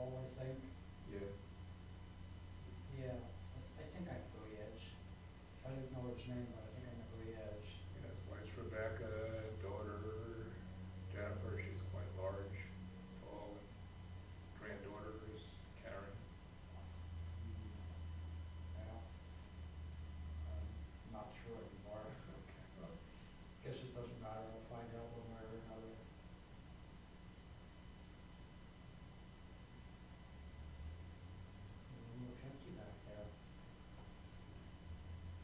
wall, I think. Yeah. Yeah, I think I know who he is. I didn't know his name, but I think I know who he is. Yeah, his wife's Rebecca, daughter Jennifer, she's quite large, tall, and granddaughter is Karen. Yeah. I'm not sure anymore. Okay. Well, Guess it doesn't matter, I'll find out one way or another. Looks empty back there.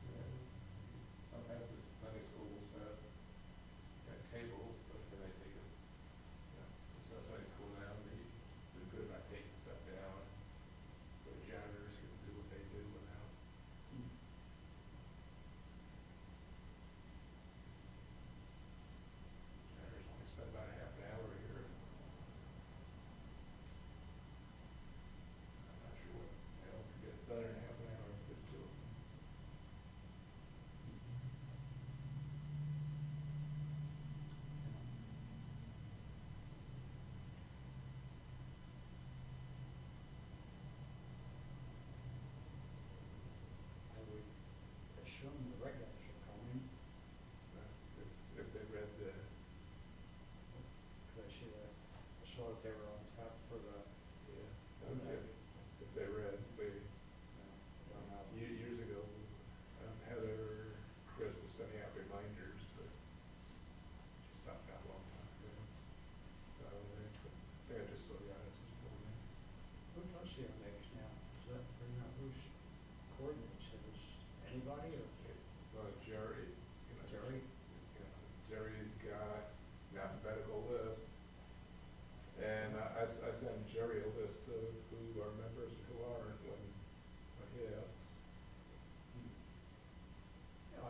yeah, sometimes the Sunday school will set up tables, but then they take it, there's no Sunday school now, they're good about taking stuff down. The janitors can do what they do now. Janitors only spend about a half an hour here. I'm not sure what, they don't get it done in half an hour, but do it. I would assume the regulars are coming, If they read the, because I saw that they were on tap for the, if they read, years ago, Heather, Chris was sending out reminders, but she stopped that a long time ago. So they just saw the honest this morning. who does the index now? Does that bring up who's coordinates it? Is anybody or? Jerry, Jerry? Jerry's got an alphabetical list. And I send Jerry a list of who are members and who aren't when he asks. Yeah,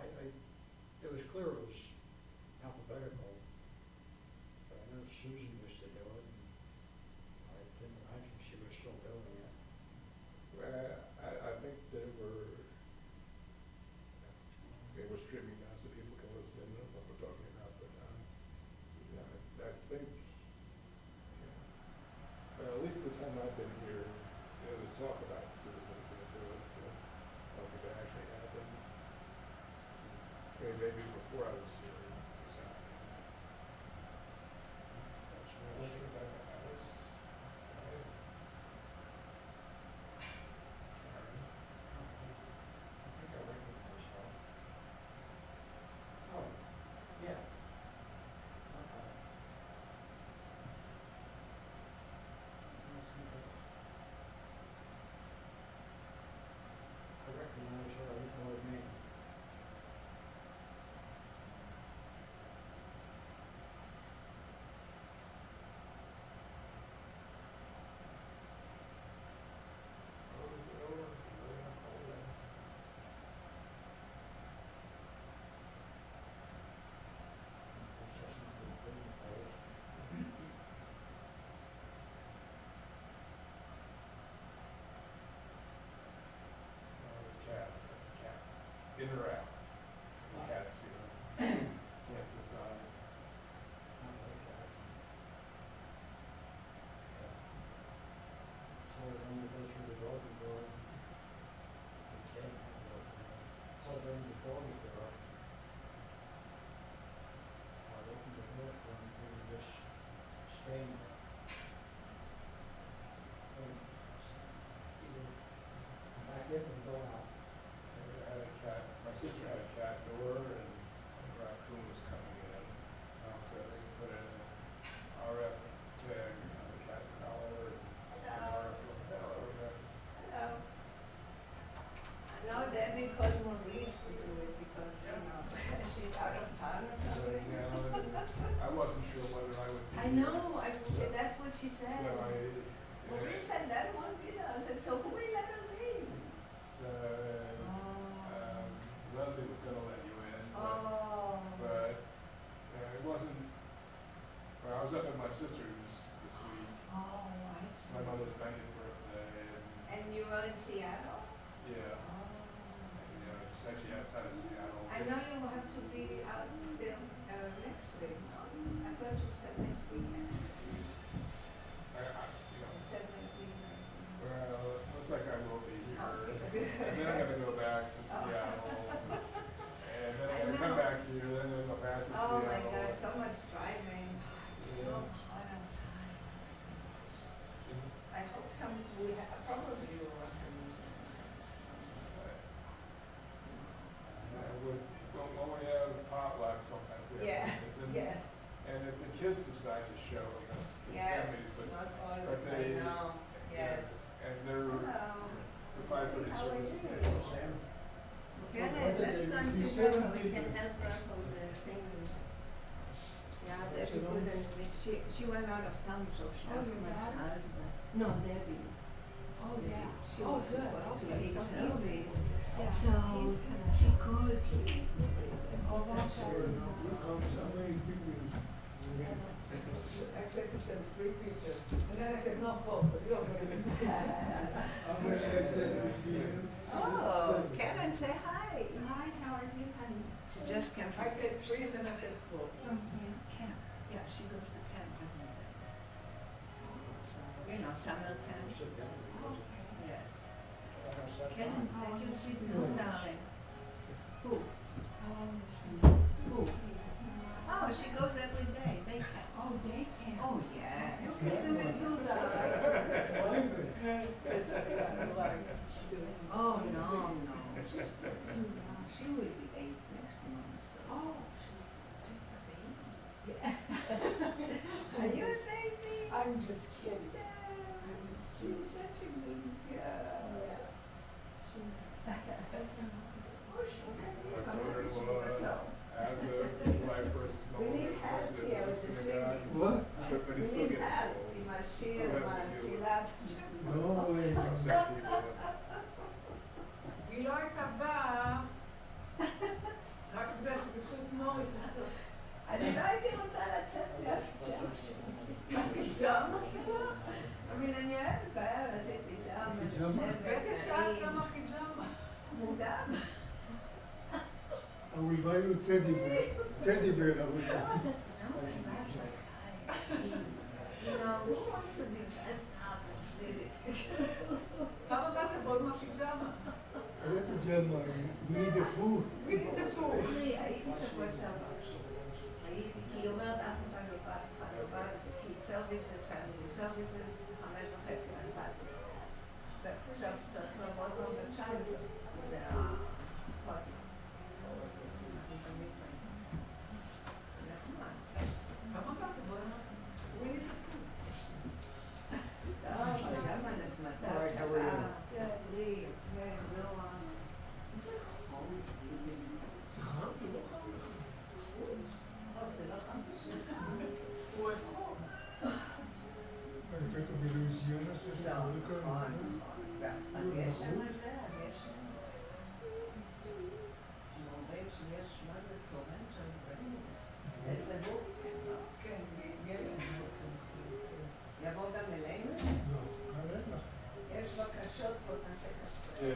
it was clear it was alphabetical, but I know Susan used to do it, and I didn't imagine she was still doing it. I think they were streaming now so people can listen in on what we're talking about, but I think, well, at least the time I've been here, there was talk about Susan was going to do it, but I don't think it actually happened. Maybe before I was here, it was happening. That's I nice. think about Alice. Karen. I think I recognize her. Oh, yeah. Okay. I recognize her, I didn't know her name. Cat. In or out? The cat's, can't decide. Not like that. So when you go through the doggy door, it's dead. So then the doggy door, I opened the door for him, he was just staying there. And either come back in or go out. I had a cat, my sister had a cat door and a raccoon was coming in. So they put in an RF tag on the cat's collar and Hello. Hello. Hello. I know Debbie called Maurice to do it because, she's out of town or something. I wasn't sure whether I would be. I know, that's what she said. So Maurice said that won't be us, and so who will let us in? So, Leslie was gonna let you in, Oh. but it wasn't, well, I was up at my sister's this week, Oh, I see. my mother's 90th birthday, And you are in Seattle? yeah, Oh. it's actually outside of Seattle. I know you will have to be out there next week, no? I thought you said next weekend. I, The 17th. how are you? Sam. Can What did let's they- go and he's see her so 70. we can help her from the singing. Yeah, What's Debbie her name? couldn't, she went out of town, so she Oh, asked your my daughter? husband. No, Debbie. Oh, yeah. She Oh, was good. supposed to Okay, eat so Sundays. Yeah. So He's kinda- she called, please, please. And Oh, he said, that's sure, right. no You come, problem. how many people? I said to them, 3 people. And then I said, no, 4, but you're going to be. How much I said it would be? Oh, Karen, say hi. Hi, how are you, honey? She just came from. I said 3 and then I said 4. From camp. Yeah, she goes to camp. So, summer camp. Sit down. Yes. Outside. Karen, How thank you, is she sweet doing? darling. Who? Who? Oh, she goes every day. They camp. Oh, they can. Oh, yes. Look at the mezuzah. That's fine, but It's like, Oh, no. Just, she will be 8 next month, so. oh, she's just a baby. Are you a baby? I'm just kidding. She's such a good girl. Yes. She is. That's her mom. Oh, she can be My a daughter-in-law, So, as of July 1st, we need help here with the singing. what? But We he still need gets help. calls. Mashiach, Still have to deal with it. Filat. No way. Some sick people. היא לא הייתה באה, רק בגלל שפשוט מוריס עשו. אני לא הייתי רוצה לצאת מהפיג'מה שלי. מהפיג'מה שלה? אני אוהבת, היה לעשות פיג'מה. פיג'מה? בטח שאת שמה פיג'מה. מוקדם. I will buy you teddy bear. Teddy bear, I will buy. Who wants to be dressed up and silly? פעם הבאה תבוא עם הפיג'מה. What pajama? We need the food. בדיוק זה פה. הייתי שבוע שעבר. הייתי, כי היא אומרת אף אחד לא בא, אף אחד לא בא, זה כי סרוויסס, פמילי סרוויסס, 5:30 עד 11. ועכשיו צריך לעבוד כבר ב-19, זה הפארטי. אנחנו תמיד באים. זה נחמד. פעם הבאה תבוא עם הפיג'מה. פיג'מה נחמדה, Alright, how are you? קלה, בלי, נועה. איזה חום. זה חם? זה לא חם בשבילך. הוא אוהב חום. אני בטח בלואיזיאנה שיש לא, לנו כאן. נכון. הגשם הזה, הגשם. אומרים שיש, מה זה תורן שם? איזה בוקר, לא? כן, גלם. יבוא גם אלינו? לא, כרגע. יש בקשות פה, נעשה קצר. כן.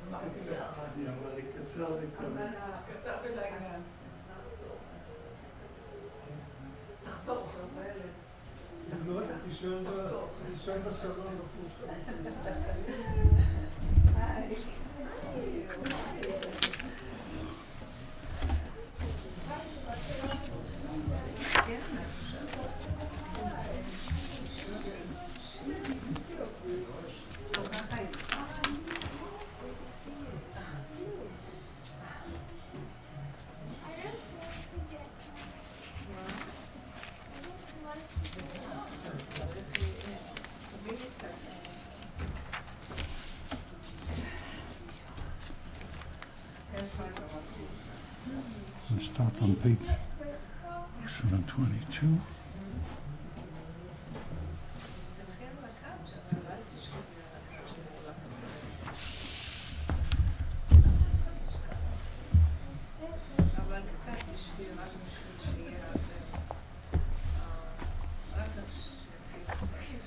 אמרתי לו. אבל אני קצר אבל קצר ולעניין. תחתוך. סובלת. לא, תישן בסלון בחוץ. היי. כן, We'll start on page 722. אבל קצת בשביל, רק בשביל שיהיה הרבה. רק בשביל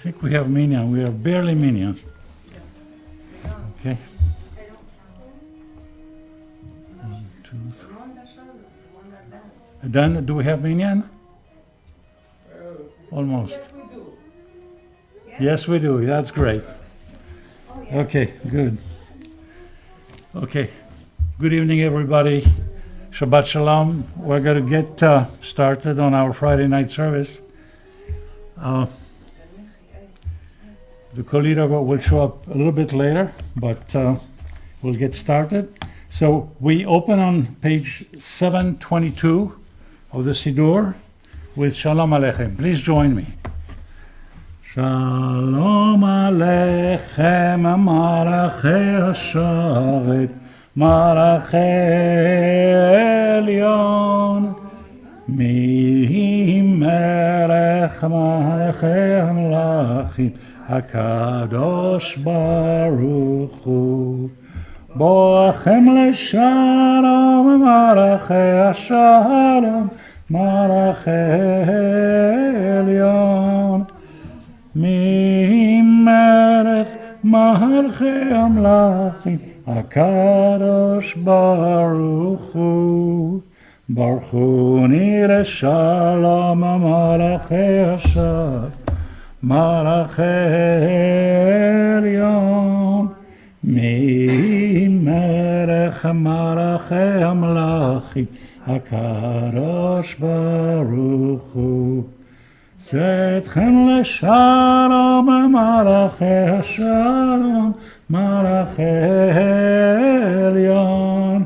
think we have minyan. We have barely minyan. Okay. One, two, three. Then, do we have minyan? Almost. Yes, we do. Yes, we do. That's great. Okay, good. Okay. Good evening, everybody. Shabbat Shalom. We're going to get started on our Friday night service. The Kolira will show up a little bit later, but we'll get started. So we open on page 722 of the Siddur with Shalom Aleichem. Please join me. Shalom Aleichem, Malachei Hasharet, Malachei Elyon, Melech Malachei Hamlachim, HaKadosh Baruch Hu. Boachem leshalom, Malachei Hashalom, Malachei Elyon, Melech Malachei Hamlachim, HaKadosh Baruch Hu. Baruch Hu nireh shalom, Malachei Hashalom, Malachei Elyon, Melech Malachei Hamlachim, HaKadosh Baruch Hu. Tzedchem leshalom, Malachei Hashalom, Malachei Elyon,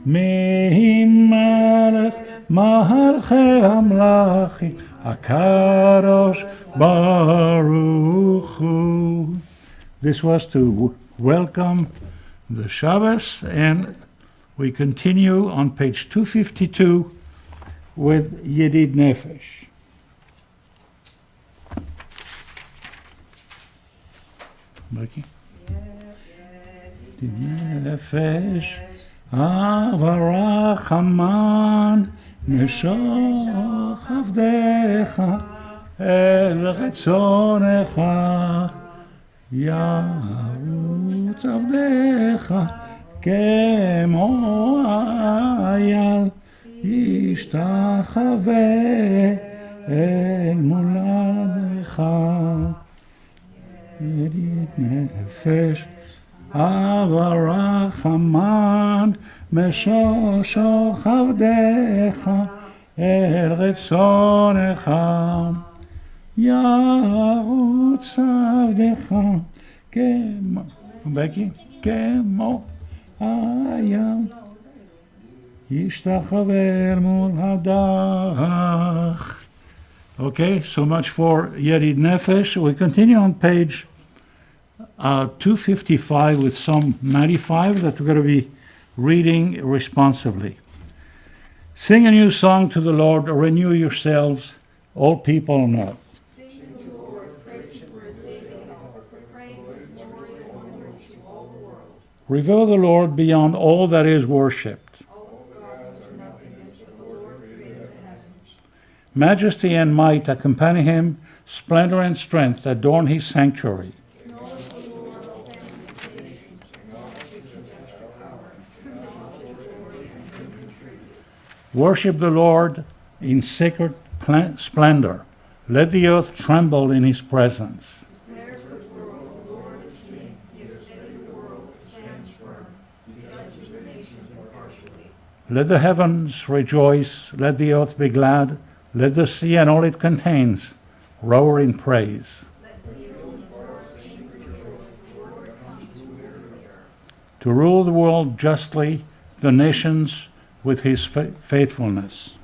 Melech Malachei Hamlachim, HaKadosh Baruch Hu. This was to welcome the Shabbos, and we continue on page 252 with Yedid Nefesh. Becky? Yedid Nefesh, Avarach Haman, Meshoch Avdecha, El Retzonecha, Yarutz Avdecha, Kemo Ayal, Ishtachave El Muladecha. Yedid Nefesh, Avarach Haman, Meshoch Avdecha, El Retzonecha, Yarutz Avdecha, Kemo, Becky, Kemo Ayam, Yishtachaver Mul Hadach. Okay, so much for Yedid Nefesh. We continue on page 255 with Psalm 95 that we're going to be reading responsively. Sing a new song to the Lord, renew yourselves, all people on earth. Sing to the Lord, praise him for his daily law, proclaim his memorial wonders to all the world. Reveal the Lord beyond all that is worshipped. All gods are nothing as the Lord created the heavens. Majesty and might accompany him, splendor and strength adorn his sanctuary. Acknowledge the Lord, all families of nations, acknowledge his majestic power, acknowledge his glory and hidden truth. Worship the Lord in sacred splendor. Let the earth tremble in his presence. Declare to the world, the Lord is king. He has steadied the world, it stands firm. He judges the nations impartially. Let the heavens rejoice, let the earth be glad, let the sea and all it contains roar in praise. Let the people and forest sing for joy. The Lord comes to weary the earth. To rule the world justly, the nations with his faithfulness.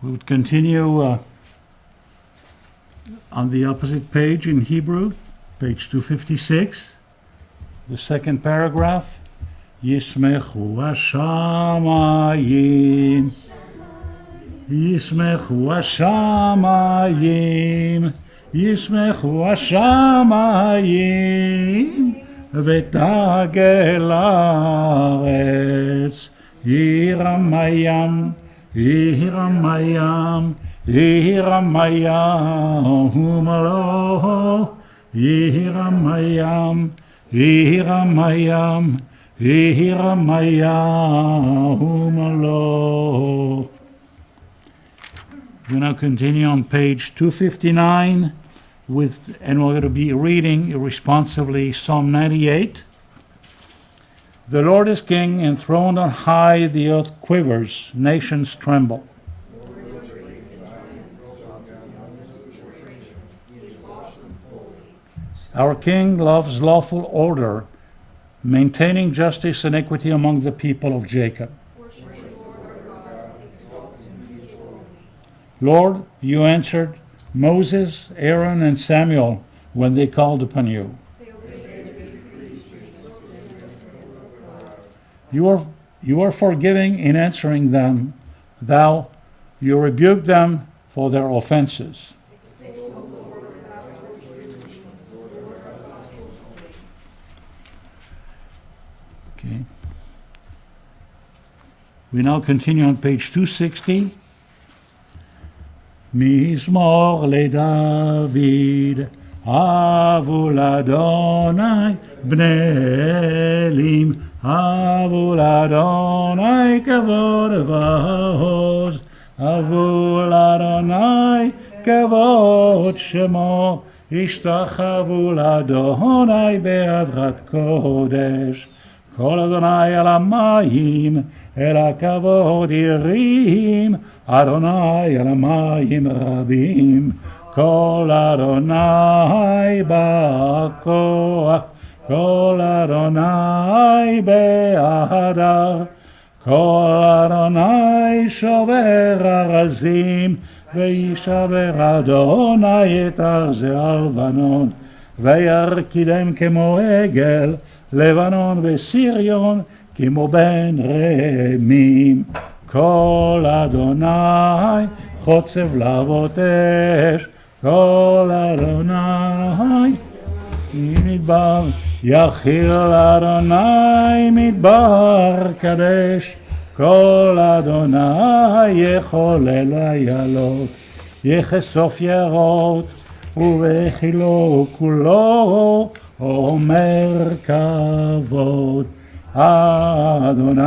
We would continue on the opposite page in Hebrew, page 256, the second paragraph. Yismechu hashamayim, Yismechu hashamayim, Yismechu hashamayim, V'tagel haaretz, Yiram hayam, Yiramayam, Yiramayam lo, Yiramayam, Yiramayam, Yiramayam lo. We now continue on page 259 and we're going to be reading responsively Psalm 98. The Lord is king, enthroned on high, the earth quivers, nations tremble. Our king loves lawful order, maintaining justice and equity among the people of Jacob. Lord, you answered Moses, Aaron, and Samuel when they called upon you. You are forgiving in answering them. You rebuke them for their offenses. Okay. We now continue on page 260. Mizmor leDavid, avu l'Adonai, bnei Elim, avu l'Adonai, kavod v'oz, avu l'Adonai, kavod shemo, ishtachavu l'Adonai be'adrat kodesh, kol Adonai el hamayim, el hakavod yirim, Adonai el hamayim rabim, kol Adonai ba'koach, kol Adonai be'ahadar, kol Adonai shover arazim, וישבר אדוני את ארזי הלבנון, וירקידם כמו עגל, לבנון וסיריון, כמו בן רמים. כל אדוני חוצב להבות אש, כל אדוני מדבר, יחיל אדוני מדבר קדש, כל אדוני יחולל איילות, יחשוף יערות, ובחילו כולו אומר כבוד. אדוני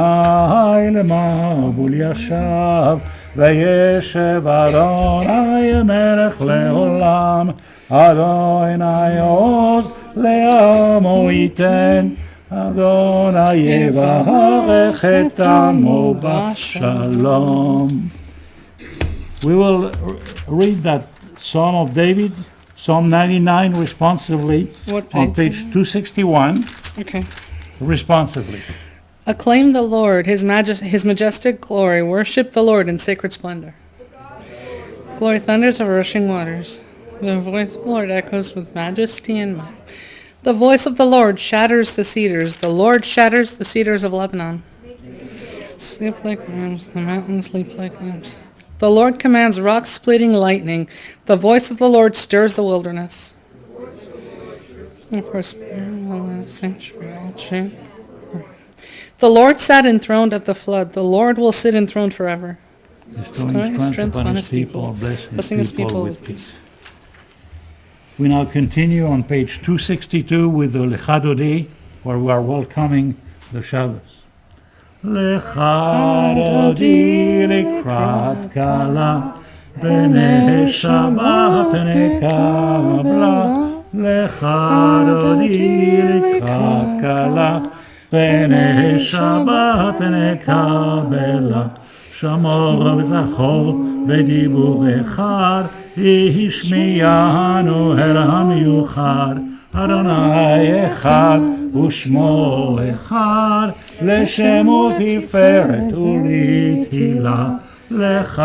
למבול ישב, וישב אדוני מלך לעולם, אדוני עוז לעמו ייתן, אדוני יברך את עמו בשלום. We will read that Psalm of David, Psalm 99 responsively, What on page? page 261, Okay. responsively. Acclaim the Lord, his majestic glory. Worship the Lord in sacred splendor. Glory thunders over rushing waters. The voice of the Lord echoes with majesty and might. The voice of the Lord shatters the cedars. The Lord shatters the cedars of Lebanon. Sleep like rams, the mountains leap like lambs. The Lord commands rock-splitting lightning. The voice of the Lord stirs the wilderness. The Lord sat enthroned at the flood. The Lord will sit enthroned forever. Bestowing strength upon his people, blessing his people with peace. We now continue on page 262 with the Lecha Dodi, where we are welcoming the Shabbos. Lecha Dodi likrat kala, b'nei Shabbat nekabla. Lecha Dodi likrat kala, b'nei Shabbat nekabla. שמור וזכור בדיבור אחד, השמיענו אל המיוחד. אדוני אחד ושמו אחד, לשם ותפארת ולתהילה. לך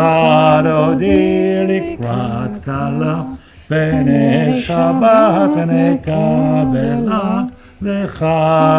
דודי לקראת כלה, בני שבת נקבלה. לך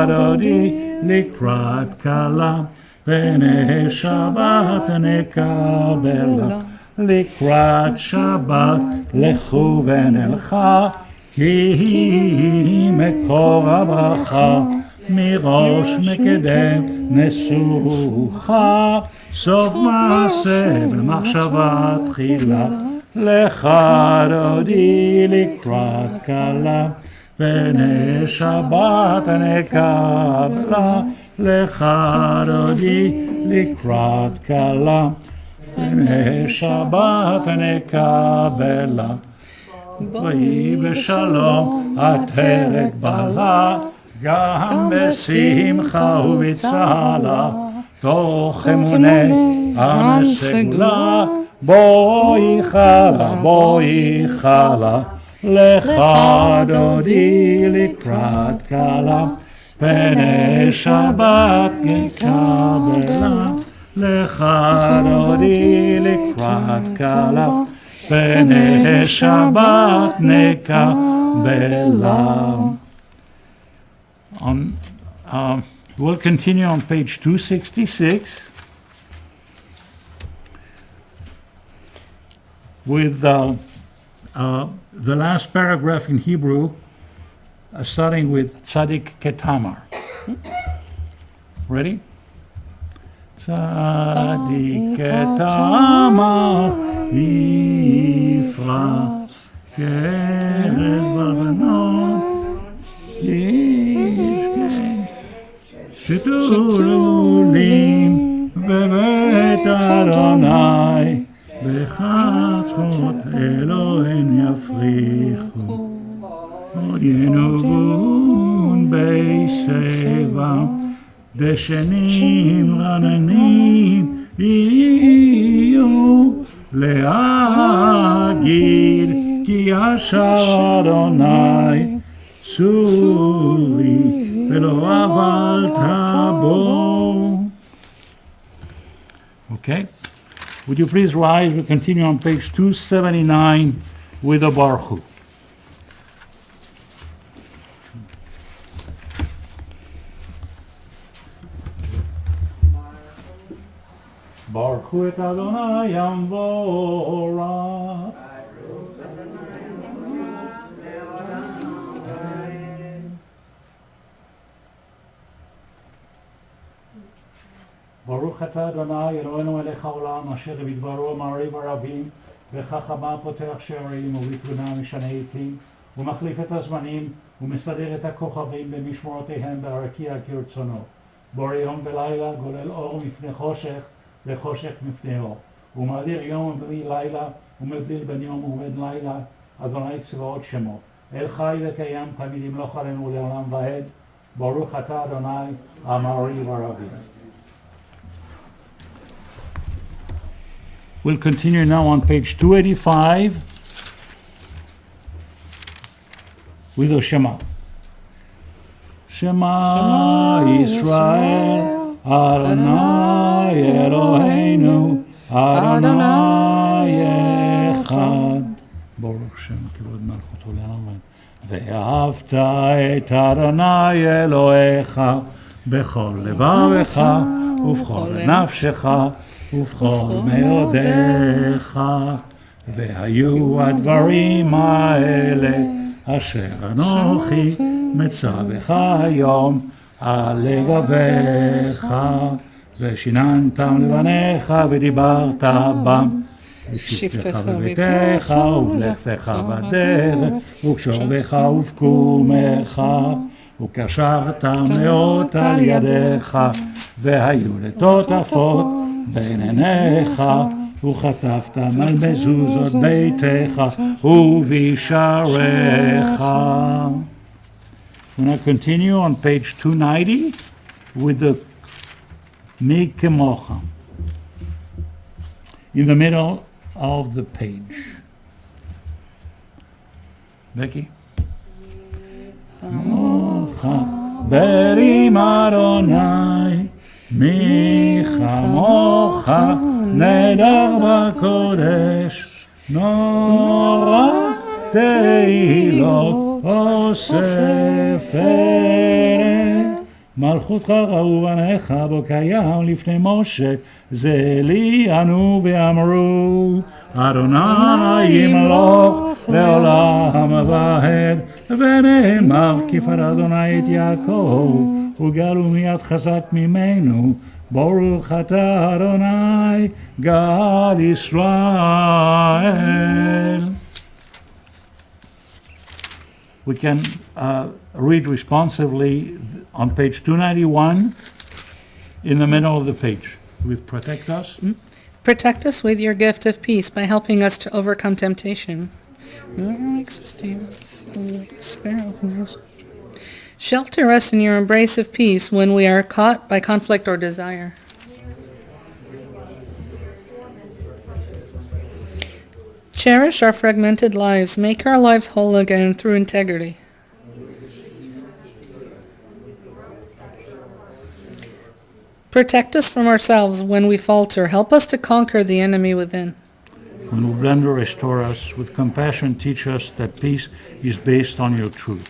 דודי לקראת כלה, בני שבת נקבלה. לקראת שבת לכו ונלכה, כי מקור הברכה. מראש מקדם נסוכה, סוף מעשה במחשבה תחילה, לך דודי לקראת כלה, פני שבת נקבלה, לך דודי לקראת כלה, פני שבת נקבלה. ויהי בשלום עטרת בעלה, גם בשמחה ובצהלה, תוך אמוני עם סגולה, בואי חלה, לך דודי לקראת כלה, פני שבת נקבלה, לך דודי לקראת כלה, פני שבת נקבלה. We'll continue on page 266 with the last paragraph in Hebrew, starting with Tzadik Ketamar. Ready? Tzadik Ketamar Yifrach Kerez Barbanon שתולים בבית אדוני, בחצרות אלוהים יפריחו, עוד ינובון בשיבה, דשנים רננים יהיו, להגיד כי ישר אדוני צורי ולא עברת בו. Okay, would you please rise? We continue on page 279 with the Baruch Hu. Baruch Hu et Adonai Yamvorach. ברוך אתה אדוני אלוהינו מלך העולם אשר בדברו מעריב ערבים וחכמה פותח שערים ובתבונה משנה עתים ומחליף את הזמנים ומסדר את הכוכבים במשמורותיהם ברקיע כרצונו. בורא יום ולילה גולל אור מפני חושך וחושך מפני אור ומאדיר יום בלי לילה ומבדיל בין יום ובין לילה. אדוני צבאות שמו אל חי וקיים תמיד ימלוך עלינו לעולם ועד. ברוך אתה אדוני המעריב ערבים. We'll continue now on page 285 with the Shema. Shema Yisrael, Adonai Eloheinu, Adonai Echad. Baruch Shem Kivod Malchuto Le'amen. ואהבת את אדוני אלוהיך בכל לבבך ובכל נפשך ובכל מאודיך, והיו הדברים האלה אשר אנוכי מצווך היום על לבביך, ושיננתם לבניך ודיברת בם, בשבתך בביתך ובלכתך בדרך וקשובך ובקומך, וקשרת מאות על ידיך, והיו לטוטפות בין עיניך, וכתבת על מזוזות ביתך ובשעריך. We're going to continue on page 290 with the Mi Kemocha in the middle of the page. Becky? Kemocha berim Adonai מי כמוך נדר בקודש, נורא תהילות אוספת. מלכותך ראו בניך בו קיים לפני משה, זה לי ענו ואמרו, אדוני ימלוך לעולם ועד, ונאמר כיפר אדוני את יעקב וגל ומיד חזק ממנו. ברוך אתה אדוני גאל ישראל. We can read responsively on page 291 in the middle of the page with protect us. Protect us with your gift of peace by helping us to overcome temptation. Shelter us in your embrace of peace when we are caught by conflict or desire. Cherish our fragmented lives. Make our lives whole again through integrity. Protect us from ourselves when we falter. Help us to conquer the enemy within. When we blunder, restore us. With compassion, teach us that peace is based on your truth.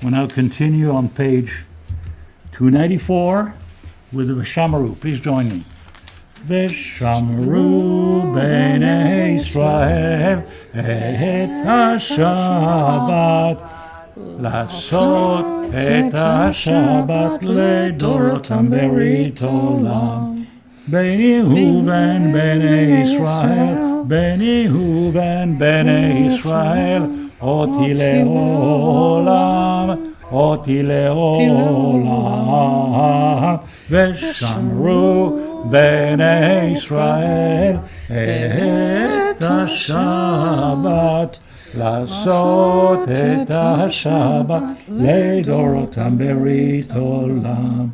We'll now continue on page 294 with the Shamaru. Please join me. ושמרו בני ישראל את השבת, לעשות את השבת לדורותם ברית עולם. בני ובין בני ישראל, בני ובין בני ישראל, אותי לעולם, אותי לעולם. ושמרו בני ישראל את השבת, לעשות את השבת לדורותם ברית עולם.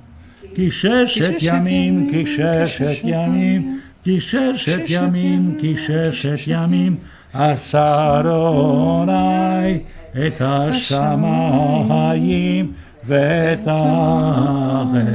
כי ששת ימים, כי ששת ימים, כי ששת ימים, כי ששת ימים, עשה אדוני את השמיים ואת הארץ,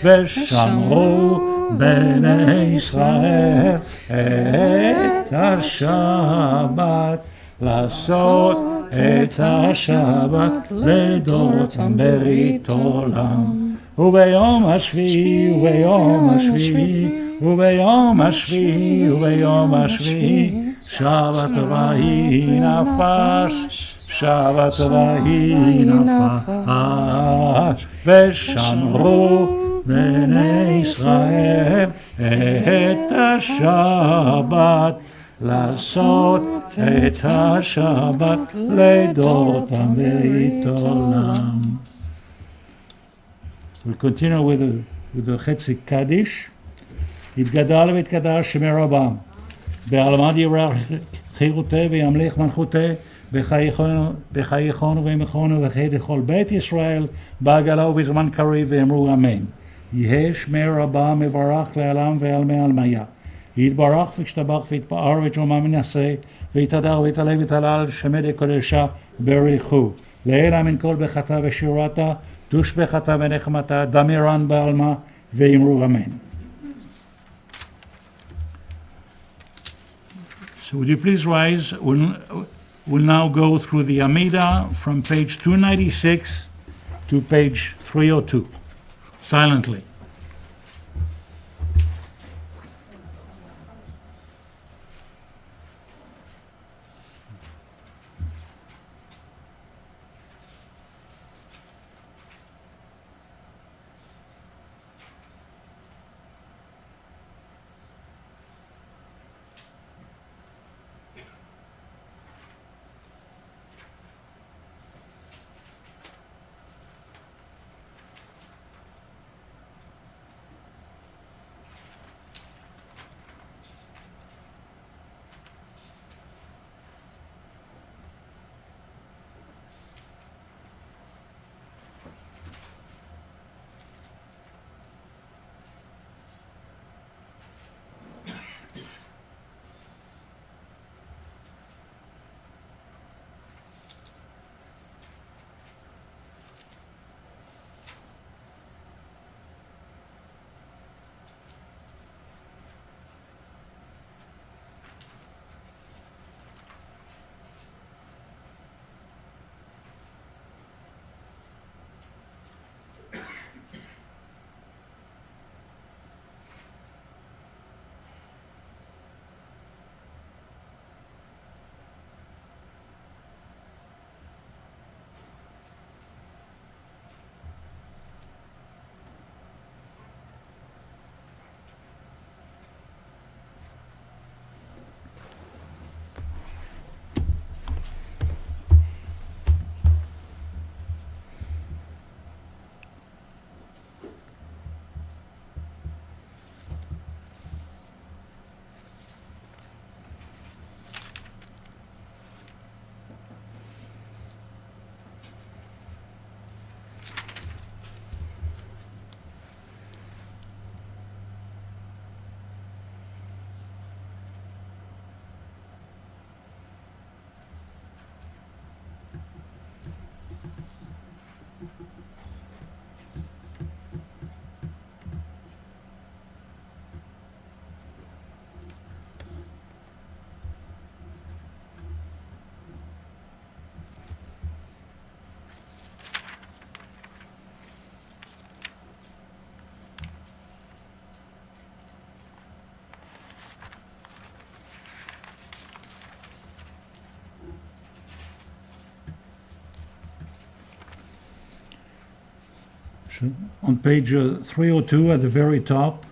ושמרו בני ישראל את השבת, לעשות את השבת לדורותם ברית עולם. וביום השביעי, וביום השביעי, וביום השביעי, וביום השביעי, שבת ויהי נפש, שבת ויהי נפש, ושמרו בני ישראל את השבת, לעשות את השבת לדורותם ברית עולם. We'll continue with the Chetzi Kaddish. יתגדל ויתקדש שמי רבם, בעלמד יברח חירותי וימליך מלכותי, בחייכונו וימכונו וכי לכל בית ישראל, בעגלה ובזמן קריב, ואמרו אמן. יהא שמי רבם מברך לעלם ועלמי עלמיה. יתברך וישתבח ויתפאר וג'ומע מנסה, ויתהדר ויתעלה ויתהלל שמי דקודשה בריחו. לעילא מן כל בחטא ושירתה, דוש בחטא ונחמתה, דמירן בעלמה, ואמרו אמן. So would you please rise? We'll now go through the Amida from page 296 to page 302, silently. On page 302 at the very top.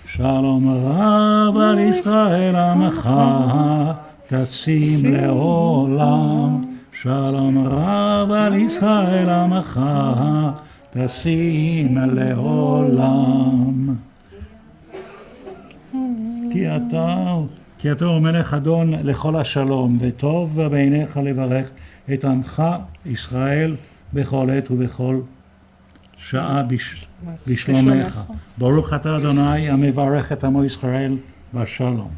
Shalom Rab al Israel Amacha Tassim Leolam. Shalom Rab al Israel Amacha Tassim Leolam. כי אתה הוא מלך אדון לכל השלום, וטוב בעיניך לברך את עמך ישראל בכל עת ובכל שעה בשלומך. ברוך אתה אדוני המברך את עמו ישראל בשלום.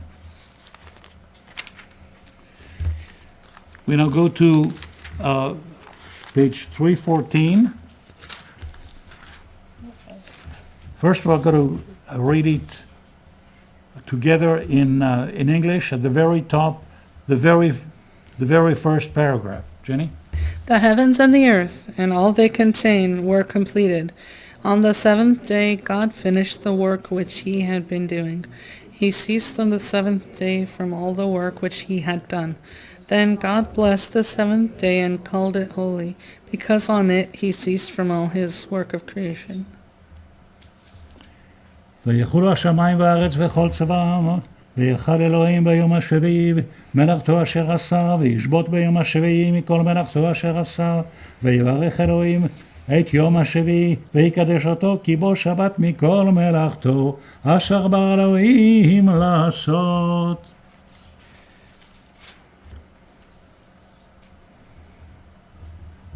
We now go to page 314. First we're going to read it together in English at the very top, the very first paragraph. Jenny? The heavens and the earth and all they contain were completed. On the seventh day God finished the work which he had been doing. He ceased on the seventh day from all the work which he had done. Then God blessed the seventh day and called it holy, because on it he ceased from all his work of creation. ויחולו השמיים והארץ וכל צבאם, ויחל אלוהים ביום השביעי מלאכתו אשר עשה, וישבות ביום השביעי מכל מלאכתו אשר עשה, ויברך אלוהים את יום השביעי, ויקדש אותו, כי בו שבת מכל מלאכתו אשר ברא אלוהים לעשות.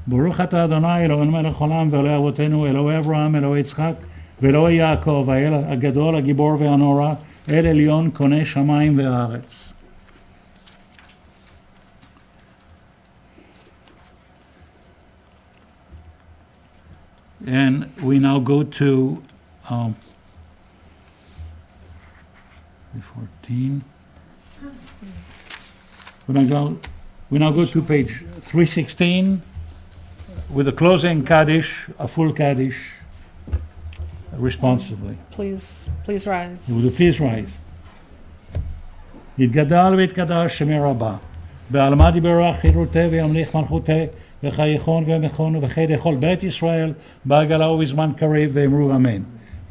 ברוך אתה אדוני אלוהינו מלך עולם ואלוהי אבותינו, אלוהי אברהם, אלוהי יצחק ואלוהי יעקב, האל הגדול, הגיבור והנורא, אל עליון קונה שמיים וארץ. And we now go to 14. We now go to page 316 with a closing Kaddish, a full Kaddish, responsibly. Please rise. Would you please rise? יתגדל ויתקדש שמי רבה, בעלמא דיברה חירותי וימליך מלכותי, וחייכון ומכון וכי לכל בית ישראל, בעגלה ובזמן קריב, ואמרו אמן.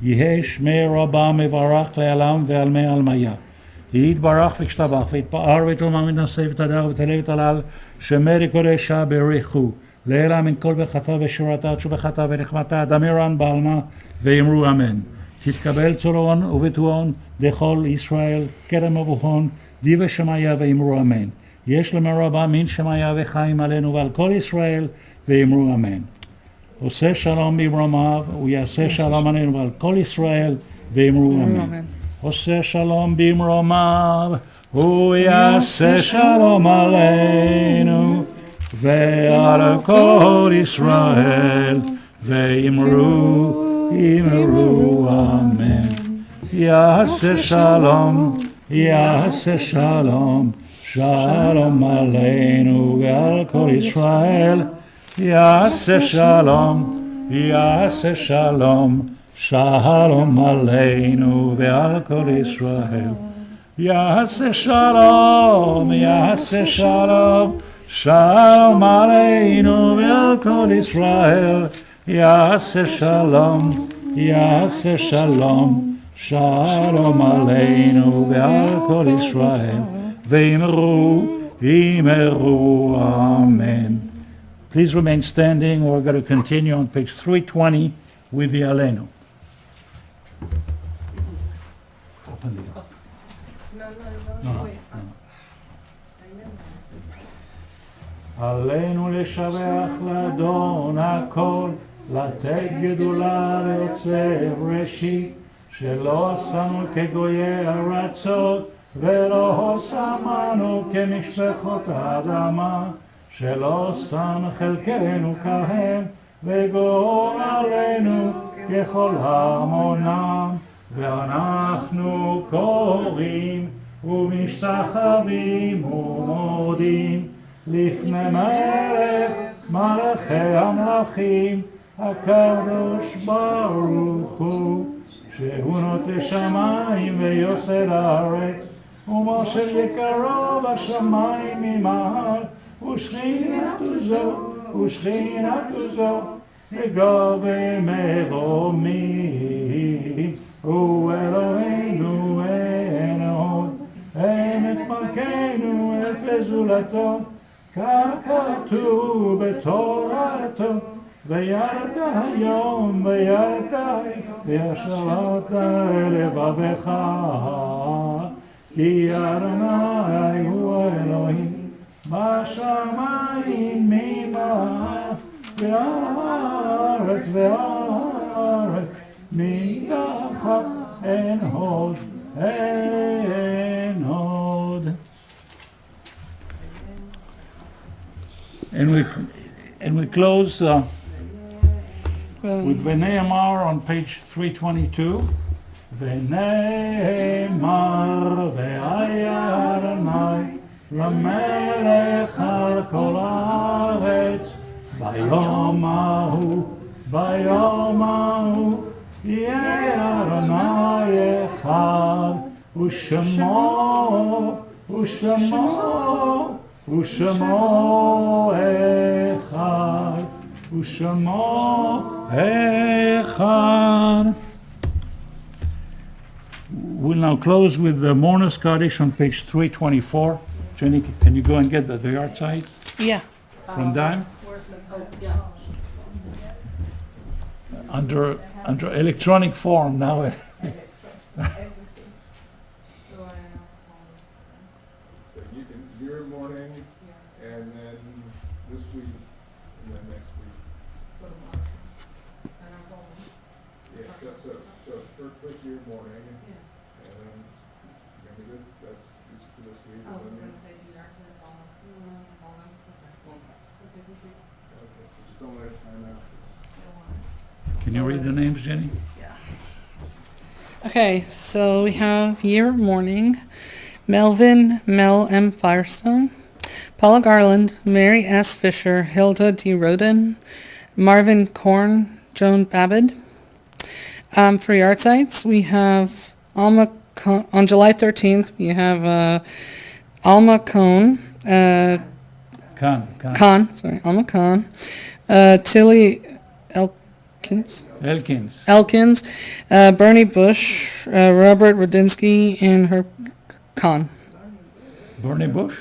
יהא שמי רבה מברך לעלם ועלמי עלמיה. יתברך וישתבח ויתפאר ויתרומם ותנשא ותדר ותעלה ותעלל, שמי קודשה בריחו. לעילה מן כל ברכתה ושירתה תשובחתה ונחמתה דמירן בעלמה ואמרו אמן. תתקבל צורון ובטועון דכל ישראל קרם אבוכון די ושמיה ואמרו אמן. יש למרבה מן שמיה וחיים עלינו ועל כל ישראל ואמרו אמן. עושה שלום במרומיו ויעשה שלום עלינו ועל כל ישראל ואמרו אמן. עושה שלום במרומיו ויעשה שלום עלינו ועל כל ישראל ואמרו אמן. יעשה שלום, יעשה שלום, שלום עלינו ועל כל ישראל. יעשה שלום, יעשה שלום, שלום עלינו ועל כל ישראל. יעשה שלום, יעשה שלום, שלום עלינו ועל כל ישראל. יעשה שלום, יעשה שלום, שלום עלינו ועל כל ישראל. ואמרו, אמרו, amen. Please remain standing. We're going to continue on page 320 with the Alenu. Open it up. No. עלינו לשבח לאדון הכל, לתת גדולה ליוצר ראשית, שלא עשנו כגויי ארצות, ולא שמנו כמשפחות האדמה, שלא שם חלקנו כהם, וגורלנו ככל המונם, ואנחנו קוראים ומשתחווים ומודים לפני מלך מלכי המלכים, הקדוש ברוך הוא, שהוא נוטה שמיים ויוסד הארץ, ומשה יקרו בשמיים ממעל, ושכינתו זו, ושכינתו זו, וגובה מרומים, הוא אלוהינו אין עוד, אין את מלכנו אפס זולתו, כך כתוב בתורתו, ויראת היום ויראת וישרת אל לבבך, כי אדוני הוא אלוהים בשמיים ממעל והארץ מתחת אין עוד אין עוד. And we close with V'ne'emar on page 322. V'ne'emar ve'aya Adonai למלך על כל הארץ ביום ההוא יהיה אדוני אחד ושמו אחד. We'll now close with the Mourner's Kaddish on page 324. Jenny, can you go and get the yard side Yeah. from Dan? Where's the, yeah. Under electronic form now. So your morning, and then this week, and then next week. Yeah, so first your morning, and then remember that's for this week. I was and then going to say, do you actually okay, so just don't let it time out. Can you read the names, Jenny? Okay, so we have Year of Mourning, Melvin Mel M. Firestone, Paula Garland, Mary S. Fisher, Hilda D. Roden, Marvin Korn, Joan Babbitt. For yard sites, we have Alma Cohn, on July 13th, we have Alma Cohn, Alma Cohn, Tilly Elkins, Bernie Bush, Robert Radinsky, and Herb Kahn. Bernie Bush?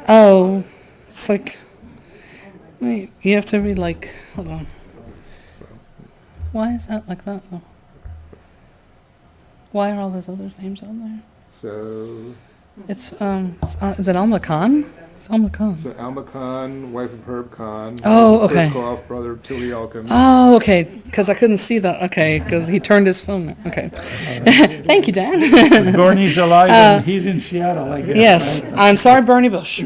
Oh, it's like, wait, you have to read like, hold on. Why is that like that though? Why are all those other names on there? So It's, is it Alma Khan? It's Alma Khan. So Alma Khan, wife of Herb Khan. Oh, okay. Kriskoff, brother of Tilly Elkins. Oh, okay, because I couldn't see that. Okay, because he turned his phone. Okay. Thank you, Dan. Bernie's alive and he's in Seattle, I guess. Yes, Right? I'm sorry, Bernie Bush.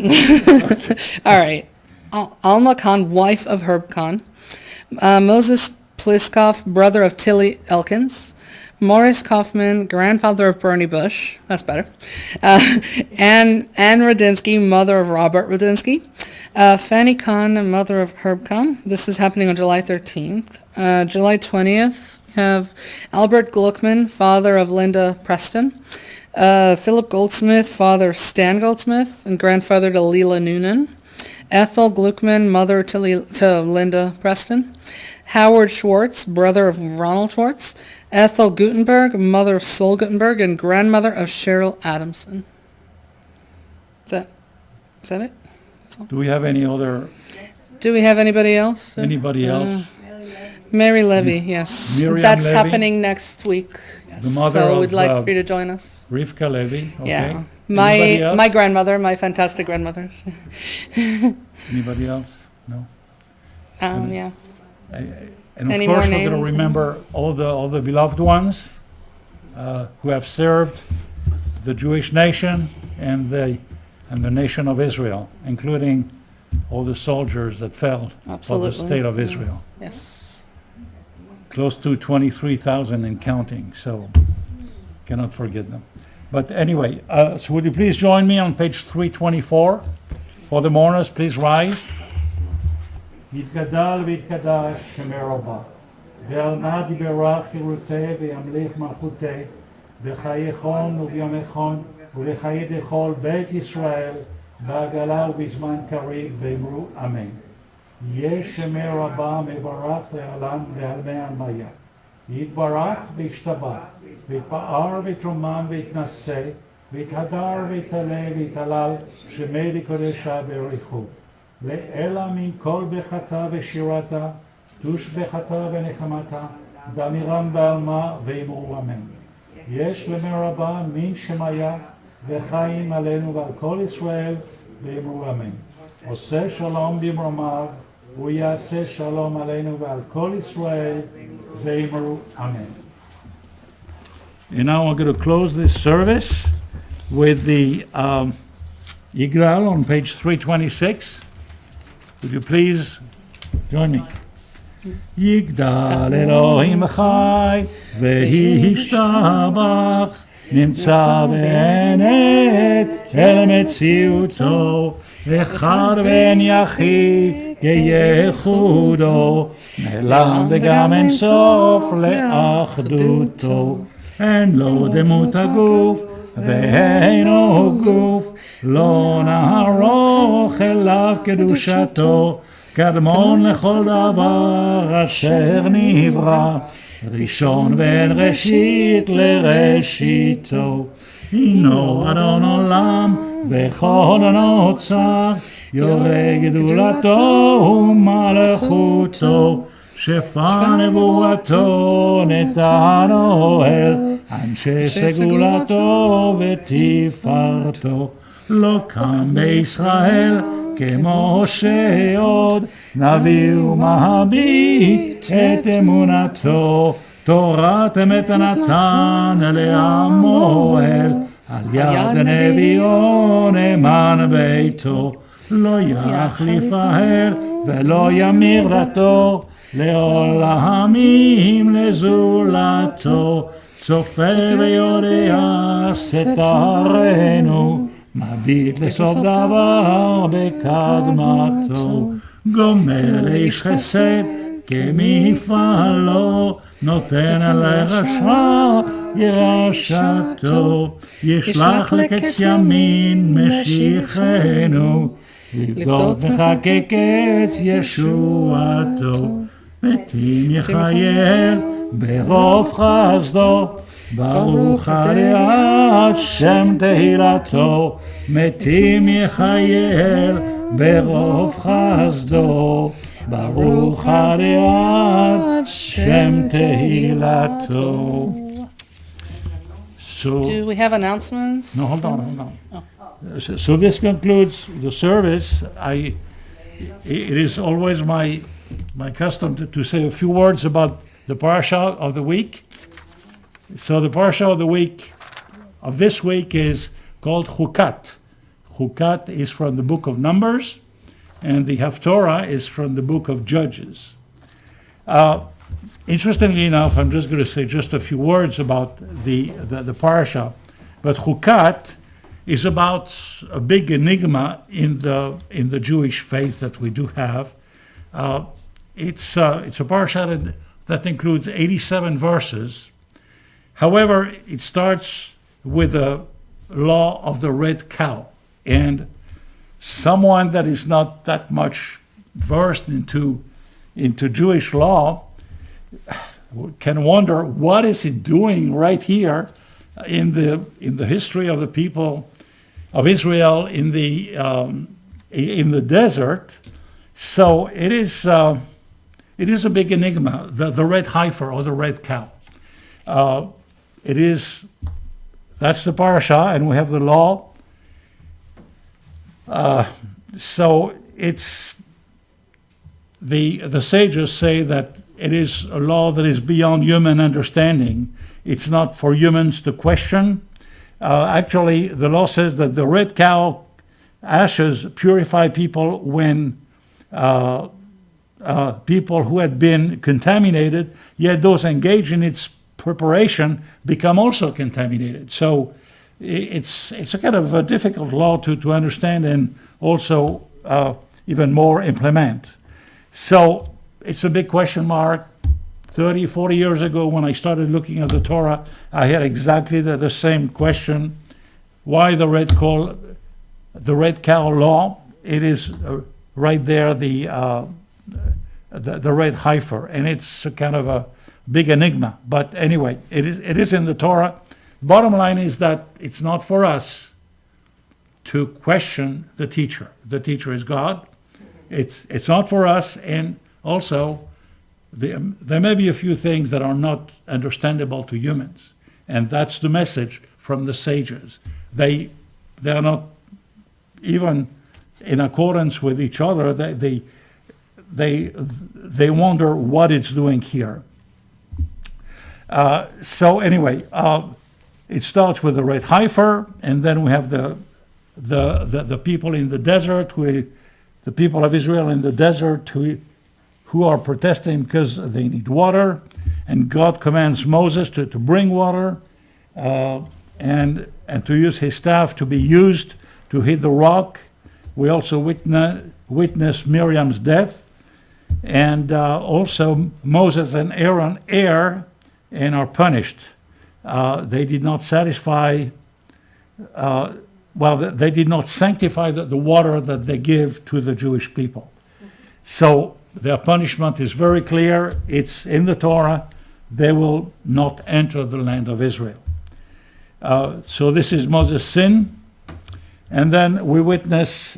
All right. Alma Khan, wife of Herb Khan. Moses Pliskov, brother of Tilly Elkins. Morris Kaufman, grandfather of Bernie Bush. That's better. Anne Radinsky, mother of Robert Radinsky. Fanny Khan, mother of Herb Khan. This is happening on July 13th. July 20th, we have Albert Gluckman, father of Linda Preston. Philip Goldsmith, father of Stan Goldsmith and grandfather to Leela Noonan. Ethel Gluckman, mother to Linda Preston. Howard Schwartz, brother of Ronald Schwartz. Ethel Gutenberg, mother of Sol Gutenberg and grandmother of Cheryl Adamson. Is that it? That's all. Do we have any other, Do we have anybody else? anybody else? Mary Levy, yes. Miriam That's Levy. happening next week. Yes. The mother so of, we'd like for you to join us. Rivka Levy, okay. Yeah. Anybody else? My grandmother, my fantastic grandmother. Anybody else? No? Yeah. And of Any course, more we're going names? to remember all the beloved ones who have served the Jewish nation and the nation of Israel, including all the soldiers that fell for the Absolutely. state of Israel. Yes. Close to 23,000 and counting, so cannot forget them. But anyway, so would you please join me on page 324? For the mourners, please rise. יתגדל ויתקדש שמרו בה, ועל נא דיברך חירותי וימליך מלכותי, בחייכון וביומכון ולחיי דכל בית ישראל, בעגלה ובזמן קריב, ואמרו אמן. יש שמי רבה מברך לעלם ועלמי עלמיה. יתברך וישתבח, ויתפאר ויתרומם ויתנשא, ויתהדר ויתעלה ויתהלל, שמי לקודשה בריחו. לאלה מן כל בחתה ושירתה, תוש בחתה ונחמתה, דמירם בעלמה ואמרו אמן. יש למרבה מן שמיה וחיים עלינו ועל כל ישראל ואמרו אמן. עושה שלום במרומיו, הוא יעשה שלום עלינו ועל כל ישראל ואמרו amen. And now I'm going to close this service with the Yigdal on page 326. Would you please join me? יגדל אלוהים חי וישתבח, נמצא ואמת אל מציאותו, אחד ואין יחיד כייחודו, נעלם וגם אין סוף לאחדותו. אין לו דמות הגוף ואינו גוף, לא נערוך אליו קדושתו, קדמון לכל דבר אשר נברא, ראשון ואין ראשית לראשיתו. הינו אדון עולם וכל הנוצר, יורה גדולתו ומלכותו, שפע נבואתו נתן אוהל, אנשי סגולתו ותפארתו. לא קם בישראל כמו שעוד, נביא ומביט את אמונתו, תורת אמת נתן לעמו אל, על יד נביאו נאמן ביתו. לא יחליף ההר ולא ימיר דתו, לעולמים לזולתו. צופה ויודע סתרנו, מביט לסוף דבר בקדמתו. גומר לאיש חסד כמפעלו, נותן על הרשע ירשתו. ישלח לקץ ימין משיחנו, לבדוק מחכה קץ ישועתו. מתים יחייל ברוב חסדו, ברוך עד שם תהילתו. מתים יחייל ברוב חסדו, ברוך עד שם תהילתו. So, Do we have announcements? no, hold on. So this concludes the service. It is always my custom to say a few words about the parasha of the week. So the parasha of the week, of this week, is called Chukat. Chukat is from the book of Numbers, and the Haftorah is from the book of Judges. Interestingly enough, I'm just going to say just a few words about the parasha, but Chukat is about a big enigma in the Jewish faith that we do have. It's a parasha that includes 87 verses. However, it starts with the law of the red cow, and someone that is not that much versed into Jewish law can wonder, what is it doing right here in the history of the people of Israel in the desert? So it is a big enigma, the red heifer or the red cow. That's the parasha, and we have the law. So it's the sages say that it is a law that is beyond human understanding. It's not for humans to question. Actually, the law says that the red cow ashes purify people when people who had been contaminated, yet those engaged in its preparation become also contaminated. So it's a kind of a difficult law to understand and also even more implement. So it's a big question mark. 30, 40 years ago when I started looking at the Torah, I had exactly the same question. Why the red cow law? It is right there, the the red heifer, and it's a kind of a big enigma. But anyway, it is in the Torah. Bottom line is that it's not for us to question the teacher. The teacher is God. It's not for us, and also there may be a few things that are not understandable to humans, and that's the message from the sages. They are not even in accordance with each other. They wonder what it's doing here. So anyway, it starts with the red heifer, and then we have the people in the desert, the people of Israel in the desert who are protesting because they need water, and God commands Moses to bring water and to use his staff to be used to hit the rock. We also witness Miriam's death, and also Moses and Aaron err and are punished. They did not satisfy, they did not sanctify the water that they give to the Jewish people. So their punishment is very clear. It's in the Torah. They will not enter the land of Israel. So this is Moses' sin. And then we witness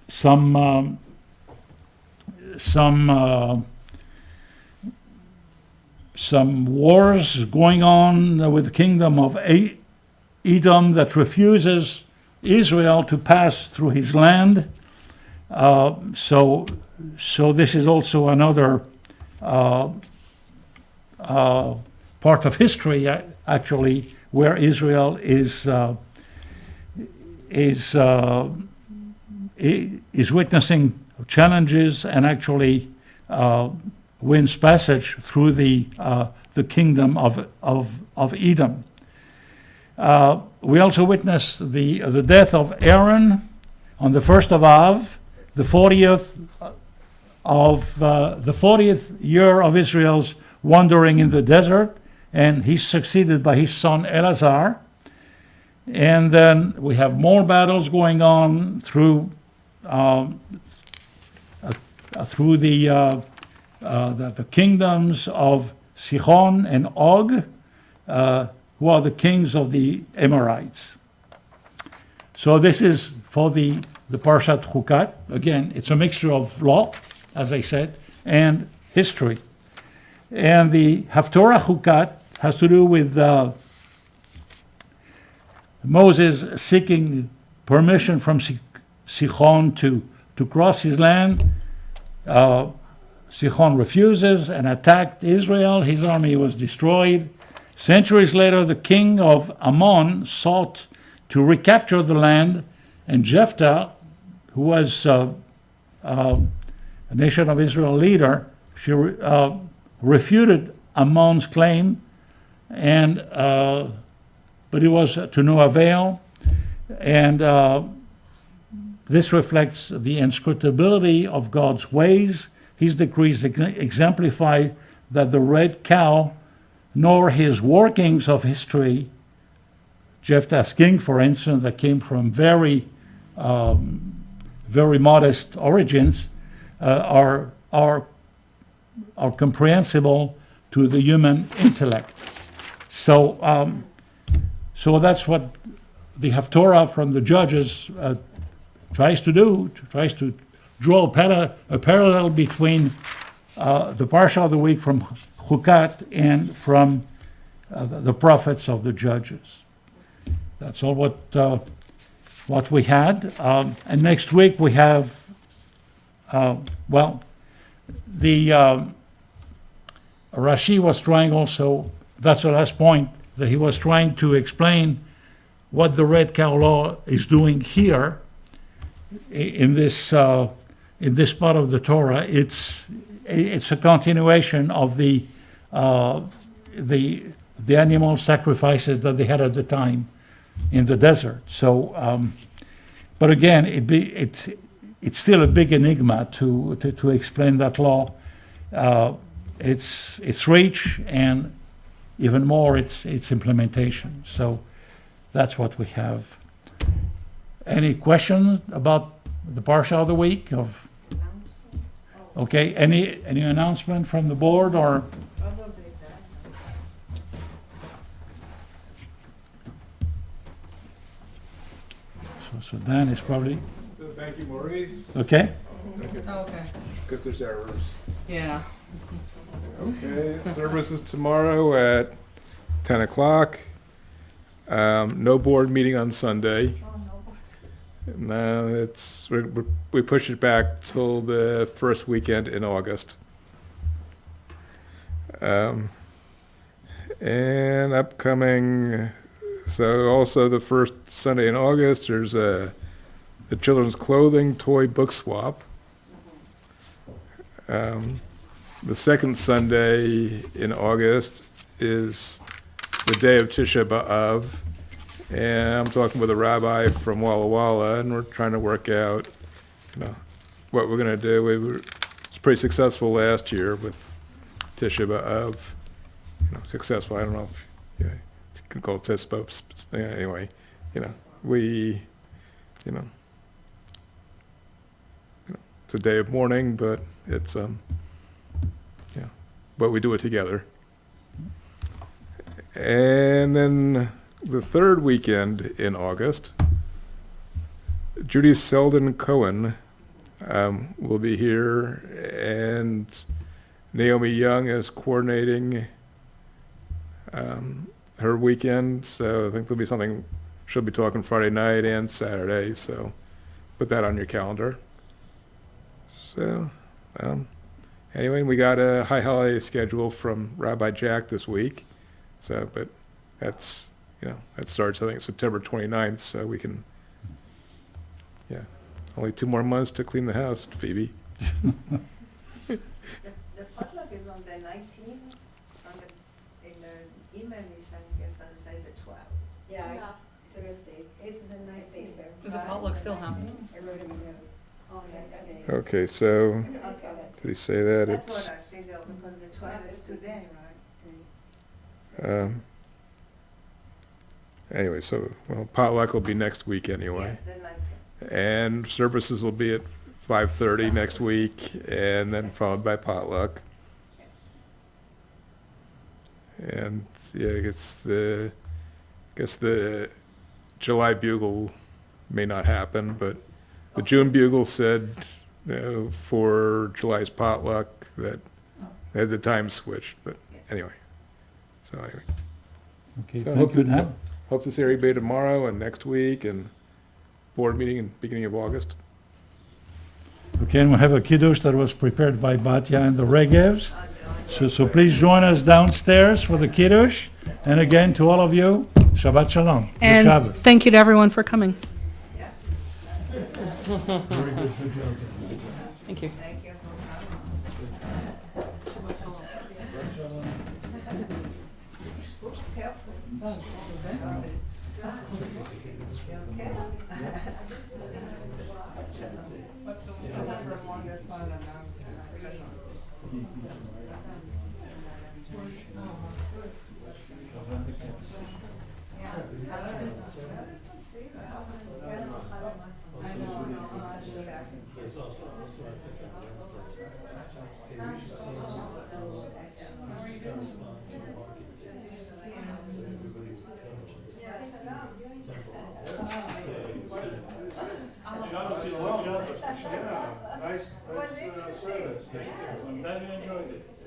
some wars going on with the kingdom of Edom that refuses Israel to pass through his land. So this is also another part of history, actually, where Israel is witnessing challenges and actually wins passage through the kingdom of Edom. We also witness the death of Aaron on the 1st of Av, the 40th year of Israel's wandering in the desert, and he's succeeded by his son Eleazar. And then we have more battles going on through the kingdoms of Sihon and Og, who are the kings of the Amorites. So this is for the Parshat Chukat. Again, it's a mixture of law, as I said, and history. And the Haftorah Chukat has to do with Moses seeking permission from Sihon to cross his land. Sihon refuses and attacked Israel. His army was destroyed. Centuries later, the king of Ammon sought to recapture the land, and Jephthah, who was a nation of Israel leader, she refuted Ammon's claim, and but it was to no avail. And this reflects the inscrutability of God's ways. His decrees exemplify that the red cow, nor his workings of history, Jephthah's king, for instance, that came from very modest origins, are comprehensible to the human intellect. So that's what the Haftorah from the Judges tries to do. Tries to draw a parallel between the Parsha of the week from Chukat and from the prophets of the Judges. That's all what we had. And next week we have, the Rashi was trying also, that's the last point, that he was trying to explain what the red cow law is doing here in this part of the Torah. It's a continuation of the animal sacrifices that they had at the time in the desert. So, but again, it's still a big enigma to explain that law. Its reach, and even more its implementation. So that's what we have. Any questions about the Parsha of the week? Okay, any announcement from the board or? Probably that. So Dan is probably, So thank you, Maurice, okay? Okay. because there's errors. Yeah. Okay, services tomorrow at 10 o'clock. No board meeting on Sunday. Oh, no. No, we push it back till the first weekend in August. And upcoming, so also the first Sunday in August, there's the children's clothing toy book swap. The second Sunday in August is the day of Tisha B'Av, and I'm talking with a rabbi from Walla Walla, and we're trying to work out, what we're going to do. It's pretty successful last year with Tisha B'Av. Successful. I don't know if you can call it Tisha B'Av. Anyway, we, it's a day of mourning, but it's but we do it together. And then the third weekend in August, Judy Selden Cohen will be here, and Naomi Young is coordinating her weekend, so I think there'll be something, she'll be talking Friday night and Saturday, so put that on your calendar. So, anyway, we got a high holiday schedule from Rabbi Jack this week. So, but that's, that starts, I think, September 29th, so we can, only 2 more months to clean the house, Phoebe. The potluck is on the 19th, in the email you sent yesterday, say the 12th. Yeah, it's a mistake. It's the 19th. Is the potluck still happening? Oh, yeah, that is. Okay, so, Okay. did he say that? That's It's, what I figured, because the 12th is today, right? anyway, so, well, potluck will be next week anyway. Yes, the 19th. And services will be at 5:30 next week, and then followed by potluck. Yes. And I guess the July bugle may not happen, but the June bugle said for July's potluck that they had the time switched. But Yes. anyway, so anyway, Okay, So thank you, Dan. hope to see everybody tomorrow and next week, and board meeting in beginning of August. Okay, and we have a kiddush that was prepared by Batya and the Regevs. So please join us downstairs for the kiddush. And again, to all of you, Shabbat Shalom. Good And Shabbos. thank you to everyone for coming. Yeah. Very good, good job. Thank you. Thank you for coming. Oops, careful. You okay? Nice, Was interesting. service. Yes. I'm glad you enjoyed it.